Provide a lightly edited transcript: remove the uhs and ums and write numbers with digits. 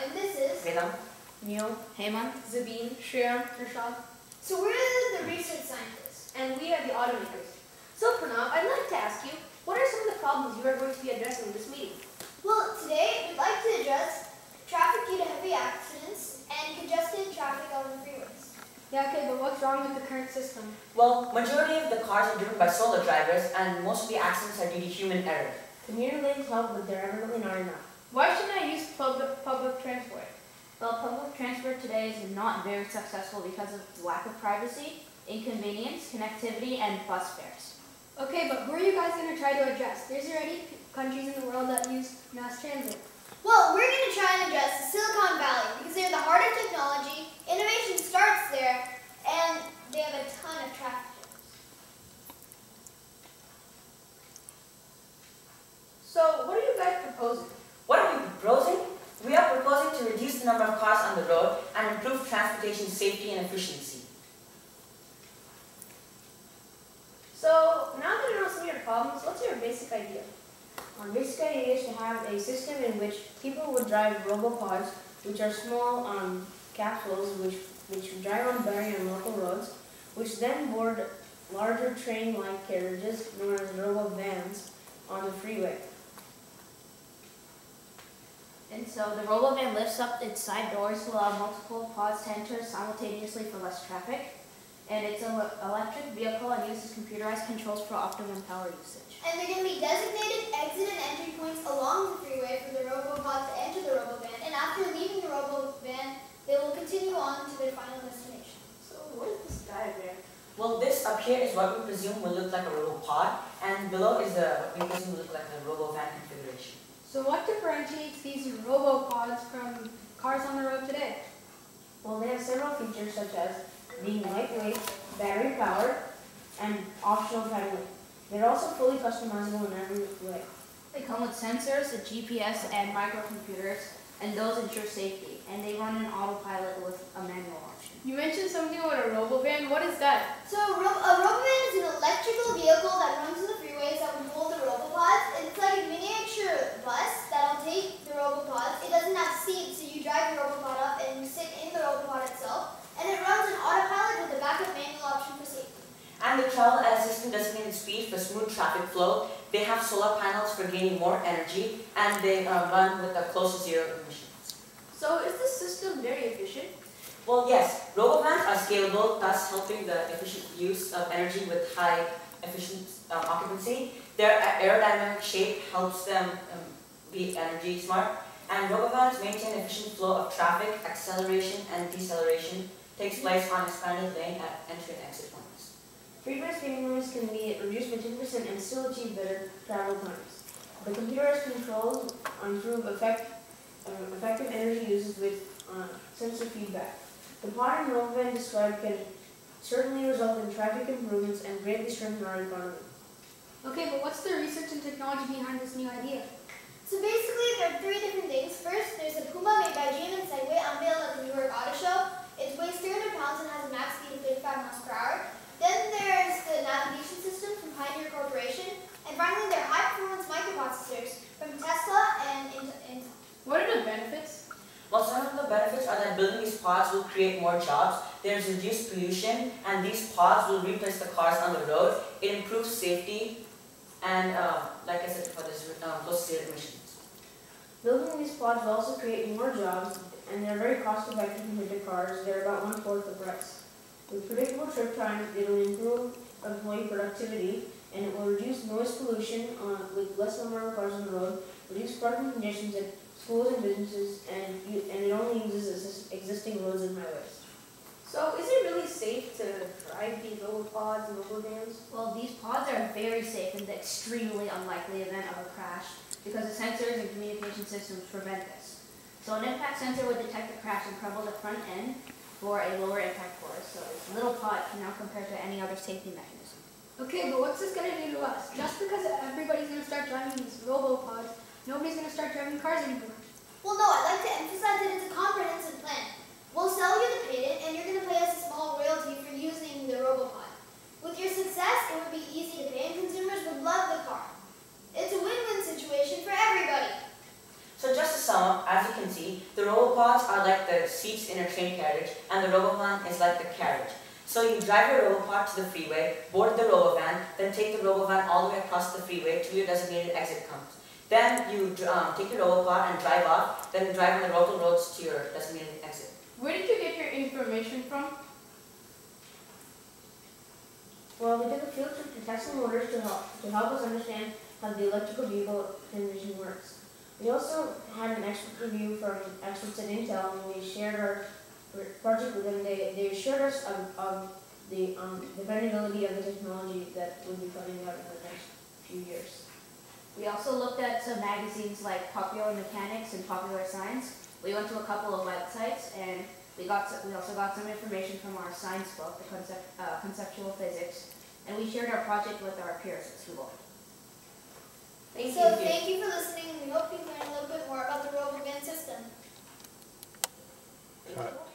and this is Vedam, Neil, Hemant, Zabeen, Shreya, Rashad. So we're the research scientists, and we are the automakers. So Pranav, I'd like to ask you, what are some of the problems you are going to be addressing in this meeting? Well, today we'd like to address traffic due to heavy accidents and congested traffic on the freeways. Yeah, okay, but what's wrong with the current system? well, majority of the cars are driven by solo drivers and most of the accidents are due to human error. Commuter lanes help, but they're evidently not enough. Why shouldn't I use public transport? Well, public transport today is not very successful because of its lack of privacy, inconvenience, connectivity, and bus fares. Okay, but who are you guys going to try to address? There's already countries in the world that use mass transit. Well, we're going to try and address the Silicon Valley because they're the heart of technology, innovation starts there, and they have a ton of traffic jams. So what are you guys proposing? What are we proposing? We are proposing to reduce the number of cars on the road and improve transportation safety and efficiency. So now that I know some of your problems, what's your basic idea? Our basic idea is to have a system in which people would drive RoboPods, which are small capsules which drive on battery on local roads, which then board larger train-like carriages known as RoboVans on the freeway. And so the RoboVan lifts up its side doors to allow multiple pods to enter simultaneously for less traffic. And it's an electric vehicle and uses computerized controls for optimum power usage. And there are going to be designated exit and entry points along the freeway for the RoboPod to enter the RoboVan, and after leaving the RoboVan, they will continue on to their final destination. So what is this diagram? Well, this up here is what we presume will look like a RoboPod, and below is what we presume will look like the RoboVan configuration. So what differentiates these RoboPods from cars on the road today? Well, they have several features such as being lightweight, battery powered, and optional pedaling. They're also fully customizable in every way. They come with sensors, a GPS, and microcomputers, and those ensure safety. And they run in autopilot with a manual option. You mentioned something about a RoboVan. What is that? So a RoboVan is an electrical vehicle that runs on the freeways that will hold the RoboPods. It's like a miniature bus that'll take the RoboPods. It doesn't have seats, so you drive the RoboPod up and you sit in the RoboPod itself. And it runs on autopilot with a backup manual option for safety. And they travel at a system designated speed for smooth traffic flow. They have solar panels for gaining more energy, and they run with a close to zero emissions. So is this system very efficient? Well, yes, RoboVans are scalable, thus helping the efficient use of energy with high efficient occupancy. Their aerodynamic shape helps them be energy smart, and RoboVans maintain efficient flow of traffic. Acceleration and deceleration takes place on expanded lane at entry and exit points. Freeway speeding limits can be reduced by 10% and still achieve better travel times. The computerized controls improve effective energy uses with sensor feedback. The pod and RoboVan described can certainly result in traffic improvements and greatly strengthen our economy. Okay, but what's the research and technology behind this new idea? So basically, there are three different things. First, there's a Puma made by GM and Segway unveiled at the New York Auto Show. It weighs 300 pounds and has a max speed of 35 miles per hour. Then there's the navigation system from Pioneer Corporation. And finally, there are high-performance microprocessors from Tesla and Intel. What are the benefits? Well, some of the benefits are that building these pods will create more jobs, there's reduced pollution, and these pods will replace the cars on the road. It improves safety, and like I said before, there's close to zero emissions. Building these pods will also create more jobs, and they're very cost-effective compared to cars. They're about 1/4 the price. With predictable trip times, it will improve employee productivity, and it will reduce noise pollution with less number of cars on the road, reduce parking conditions at schools and businesses, and it only uses existing roads and highways. So is it really safe to drive these RoboPods and RoboVans? Well, these pods are very safe in the extremely unlikely event of a crash because the sensors and communication systems prevent this. So an impact sensor would detect the crash and crumble the front end for a lower impact force. So this little pod can now compare to any other safety mechanism. Okay, but what's this going to do to us? Just because everybody's going to start driving these RoboPods, nobody's going to start driving cars anymore. Well, no, I'd like to emphasize that it's a comprehensive plan. We'll sell you the patent, and you're going to pay us a small royalty for using the RoboPod. With your success, it would be easy to pay, and consumers would love the car. It's a win-win situation for everybody. So just to sum up, as you can see, the RoboPods are like the seats in a train carriage, and the RoboVan is like the carriage. So you drive your RoboPod to the freeway, board the RoboVan, then take the RoboVan all the way across the freeway till your designated exit comes. Then you take your RoboPod and drive off, then drive on the local roads to your designated exit. Where did you get your information from? Well, we took a field trip to test some motors to help us understand how the electrical vehicle transmission works. We also had an expert review from experts at Intel, and we shared our project with them. They assured us of the dependability of the technology that we'll be coming out in the next few years. We also looked at some magazines like Popular Mechanics and Popular Science. We went to a couple of websites, and we also got some information from our science book, the Conceptual Physics, and we shared our project with our peers at school. Thank you for listening, and we hope you learned a little bit more about the RoboVan system. Cut.